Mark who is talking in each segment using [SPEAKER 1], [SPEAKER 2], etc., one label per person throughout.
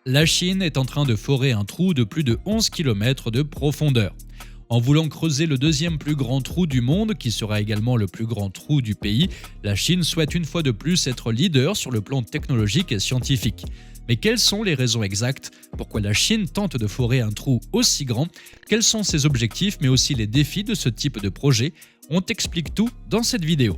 [SPEAKER 1] La Chine est en train de forer un trou de plus de 11 km de profondeur. En voulant creuser le deuxième plus grand trou du monde, qui sera également le plus grand trou du pays, la Chine souhaite une fois de plus être leader sur le plan technologique et scientifique. Mais quelles sont les raisons exactes? Pourquoi la Chine tente de forer un trou aussi grand? Quels sont ses objectifs, mais aussi les défis de ce type de projet? On t'explique tout dans cette vidéo.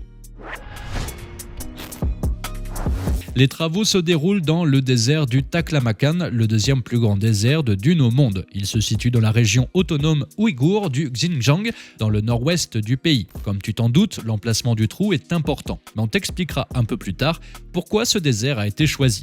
[SPEAKER 1] Les travaux se déroulent dans le désert du Taklamakan, le deuxième plus grand désert de dunes au monde. Il se situe dans la région autonome ouïghour du Xinjiang, dans le nord-ouest du pays. Comme tu t'en doutes, l'emplacement du trou est important. Mais on t'expliquera un peu plus tard pourquoi ce désert a été choisi.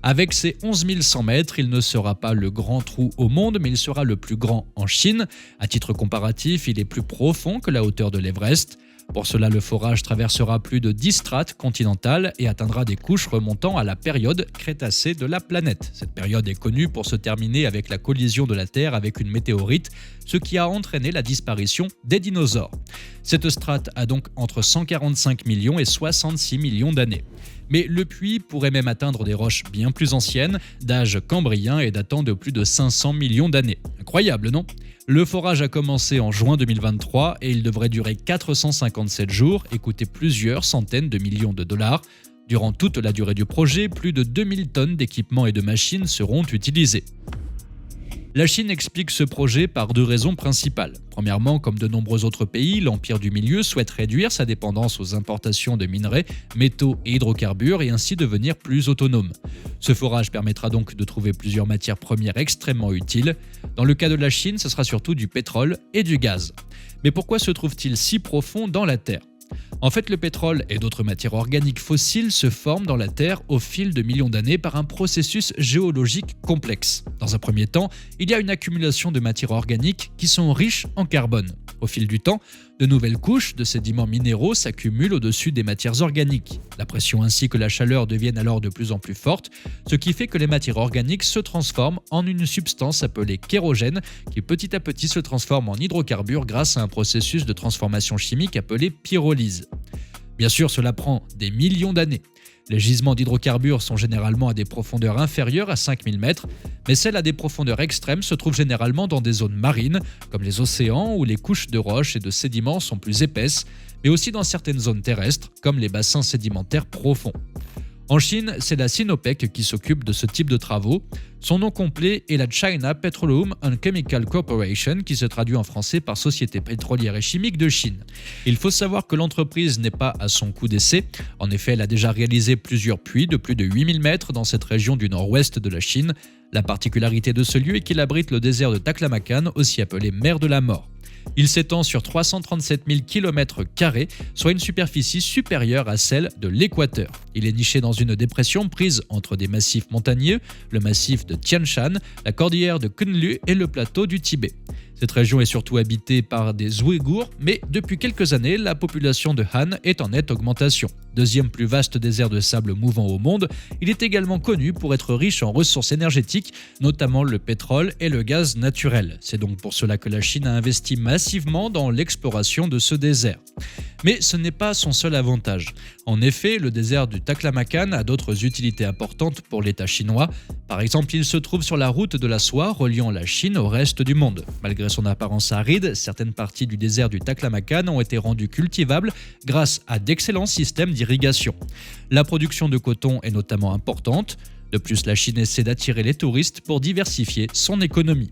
[SPEAKER 1] Avec ses 11 100 mètres, il ne sera pas le grand trou au monde, mais il sera le plus grand en Chine. À titre comparatif, il est plus profond que la hauteur de l'Everest. Pour cela, le forage traversera plus de 10 strates continentales et atteindra des couches remontant à la période Crétacée de la planète. Cette période est connue pour se terminer avec la collision de la Terre avec une météorite, ce qui a entraîné la disparition des dinosaures. Cette strate a donc entre 145 millions et 66 millions d'années. Mais le puits pourrait même atteindre des roches bien plus anciennes, d'âge cambrien et datant de plus de 500 millions d'années. Incroyable, non? Le forage a commencé en juin 2023 et il devrait durer 457 jours et coûter plusieurs centaines de millions de dollars. Durant toute la durée du projet, plus de 2000 tonnes d'équipements et de machines seront utilisées. La Chine explique ce projet par deux raisons principales. Premièrement, comme de nombreux autres pays, l'Empire du Milieu souhaite réduire sa dépendance aux importations de minerais, métaux et hydrocarbures et ainsi devenir plus autonome. Ce forage permettra donc de trouver plusieurs matières premières extrêmement utiles. Dans le cas de la Chine, ce sera surtout du pétrole et du gaz. Mais pourquoi se trouve-t-il si profond dans la Terre ? En fait, le pétrole et d'autres matières organiques fossiles se forment dans la Terre au fil de millions d'années par un processus géologique complexe. Dans un premier temps, il y a une accumulation de matières organiques qui sont riches en carbone. Au fil du temps, de nouvelles couches de sédiments minéraux s'accumulent au-dessus des matières organiques. La pression ainsi que la chaleur deviennent alors de plus en plus fortes, ce qui fait que les matières organiques se transforment en une substance appelée kérogène qui petit à petit se transforme en hydrocarbures grâce à un processus de transformation chimique appelé pyrolyse. Bien sûr, cela prend des millions d'années. Les gisements d'hydrocarbures sont généralement à des profondeurs inférieures à 5000 mètres, mais celles à des profondeurs extrêmes se trouvent généralement dans des zones marines, comme les océans où les couches de roches et de sédiments sont plus épaisses, mais aussi dans certaines zones terrestres, comme les bassins sédimentaires profonds. En Chine, c'est la Sinopec qui s'occupe de ce type de travaux. Son nom complet est la China Petroleum and Chemical Corporation, qui se traduit en français par Société pétrolière et chimique de Chine. Il faut savoir que l'entreprise n'est pas à son coup d'essai. En effet, elle a déjà réalisé plusieurs puits de plus de 8000 mètres dans cette région du nord-ouest de la Chine. La particularité de ce lieu est qu'il abrite le désert de Taklamakan, aussi appelé mer de la mort. Il s'étend sur 337 000 km², soit une superficie supérieure à celle de l'équateur. Il est niché dans une dépression prise entre des massifs montagneux, le massif de Tian Shan, la cordillère de Kunlu et le plateau du Tibet. Cette région est surtout habitée par des Ouïghours, mais depuis quelques années, la population de Han est en nette augmentation. Deuxième plus vaste désert de sable mouvant au monde, il est également connu pour être riche en ressources énergétiques, notamment le pétrole et le gaz naturel. C'est donc pour cela que la Chine a investi massivement dans l'exploration de ce désert. Mais ce n'est pas son seul avantage. En effet, le désert du Taklamakan a d'autres utilités importantes pour l'État chinois. Par exemple, il se trouve sur la route de la soie reliant la Chine au reste du monde. Malgré son apparence aride, certaines parties du désert du Taklamakan ont été rendues cultivables grâce à d'excellents systèmes d'irrigation. La production de coton est notamment importante. De plus, la Chine essaie d'attirer les touristes pour diversifier son économie.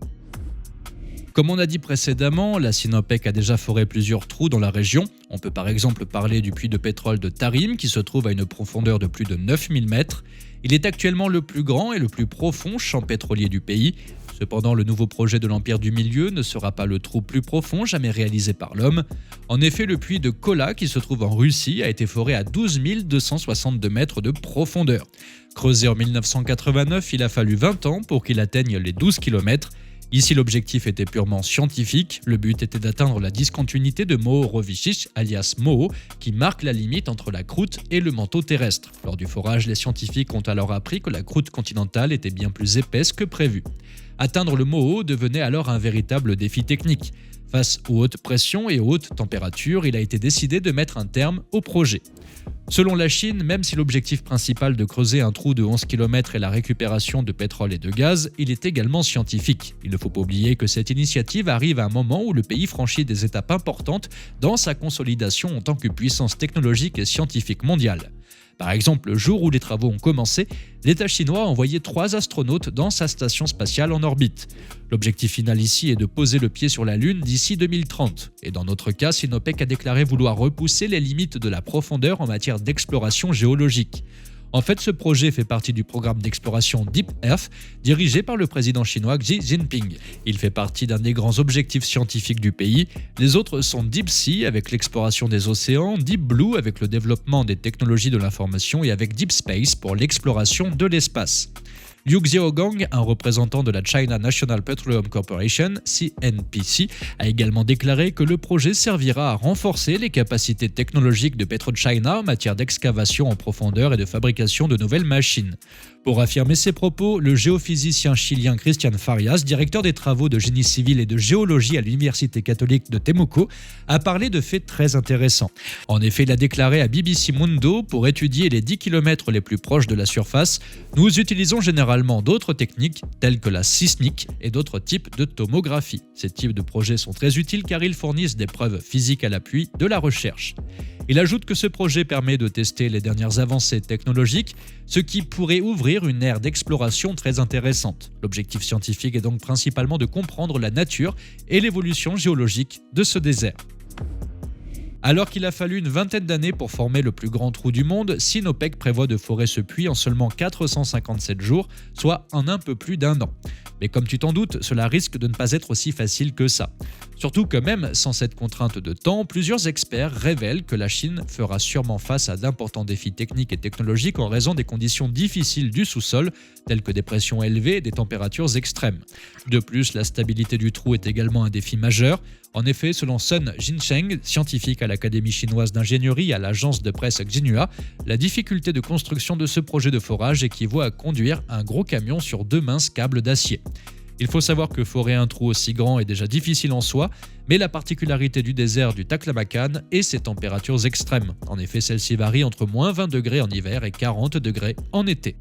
[SPEAKER 1] Comme on a dit précédemment, la Sinopec a déjà foré plusieurs trous dans la région. On peut par exemple parler du puits de pétrole de Tarim qui se trouve à une profondeur de plus de 9000 mètres. Il est actuellement le plus grand et le plus profond champ pétrolier du pays. Cependant, le nouveau projet de l'Empire du Milieu ne sera pas le trou plus profond jamais réalisé par l'homme. En effet, le puits de Kola, qui se trouve en Russie, a été foré à 12 262 mètres de profondeur. Creusé en 1989, il a fallu 20 ans pour qu'il atteigne les 12 km. Ici, l'objectif était purement scientifique. Le but était d'atteindre la discontinuité de Mohorovičić, alias Moho, qui marque la limite entre la croûte et le manteau terrestre. Lors du forage, les scientifiques ont alors appris que la croûte continentale était bien plus épaisse que prévu. Atteindre le Moho devenait alors un véritable défi technique. Face aux hautes pressions et aux hautes températures, il a été décidé de mettre un terme au projet. Selon la Chine, même si l'objectif principal de creuser un trou de 11 km est la récupération de pétrole et de gaz, il est également scientifique. Il ne faut pas oublier que cette initiative arrive à un moment où le pays franchit des étapes importantes dans sa consolidation en tant que puissance technologique et scientifique mondiale. Par exemple, le jour où les travaux ont commencé, l'État chinois a envoyé 3 astronautes dans sa station spatiale en orbite. L'objectif final ici est de poser le pied sur la Lune d'ici 2030. Et dans notre cas, Sinopec a déclaré vouloir repousser les limites de la profondeur en matière d'exploration géologique. En fait, ce projet fait partie du programme d'exploration Deep Earth, dirigé par le président chinois Xi Jinping. Il fait partie d'un des grands objectifs scientifiques du pays. Les autres sont Deep Sea avec l'exploration des océans, Deep Blue avec le développement des technologies de l'information et avec Deep Space pour l'exploration de l'espace. Liu Xiaogang, un représentant de la China National Petroleum Corporation, CNPC, a également déclaré que le projet servira à renforcer les capacités technologiques de PetroChina en matière d'excavation en profondeur et de fabrication de nouvelles machines. Pour affirmer ses propos, le géophysicien chilien Cristian Farias, directeur des travaux de génie civil et de géologie à l'Université catholique de Temuco, a parlé de faits très intéressants. En effet, il a déclaré à BBC Mundo, pour étudier les 10 km les plus proches de la surface, nous utilisons généralement d'autres techniques telles que la sismique et d'autres types de tomographie. Ces types de projets sont très utiles car ils fournissent des preuves physiques à l'appui de la recherche. Il ajoute que ce projet permet de tester les dernières avancées technologiques, ce qui pourrait ouvrir une ère d'exploration très intéressante. L'objectif scientifique est donc principalement de comprendre la nature et l'évolution géologique de ce désert. Alors qu'il a fallu une vingtaine d'années pour former le plus grand trou du monde, Sinopec prévoit de forer ce puits en seulement 457 jours, soit en un peu plus d'1 an. Mais comme tu t'en doutes, cela risque de ne pas être aussi facile que ça. Surtout que même sans cette contrainte de temps, plusieurs experts révèlent que la Chine fera sûrement face à d'importants défis techniques et technologiques en raison des conditions difficiles du sous-sol, telles que des pressions élevées et des températures extrêmes. De plus, la stabilité du trou est également un défi majeur. En effet, selon Sun Jincheng, scientifique à l'Académie chinoise d'ingénierie et à l'agence de presse Xinhua, la difficulté de construction de ce projet de forage équivaut à conduire un gros camion sur 2 minces câbles d'acier. Il faut savoir que forer un trou aussi grand est déjà difficile en soi, mais la particularité du désert du Taklamakan est ses températures extrêmes. En effet, celles-ci varient entre moins 20 degrés en hiver et 40 degrés en été.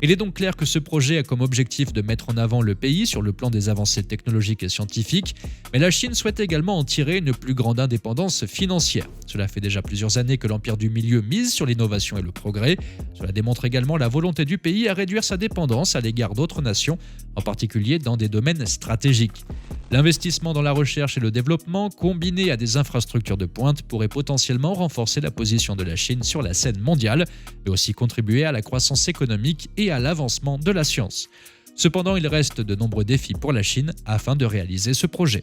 [SPEAKER 1] Il est donc clair que ce projet a comme objectif de mettre en avant le pays sur le plan des avancées technologiques et scientifiques, mais la Chine souhaite également en tirer une plus grande indépendance financière. Cela fait déjà plusieurs années que l'Empire du Milieu mise sur l'innovation et le progrès. Cela démontre également la volonté du pays à réduire sa dépendance à l'égard d'autres nations, en particulier dans des domaines stratégiques. L'investissement dans la recherche et le développement, combiné à des infrastructures de pointe, pourrait potentiellement renforcer la position de la Chine sur la scène mondiale, mais aussi contribuer à la croissance économique et à l'avancement de la science. Cependant, il reste de nombreux défis pour la Chine afin de réaliser ce projet.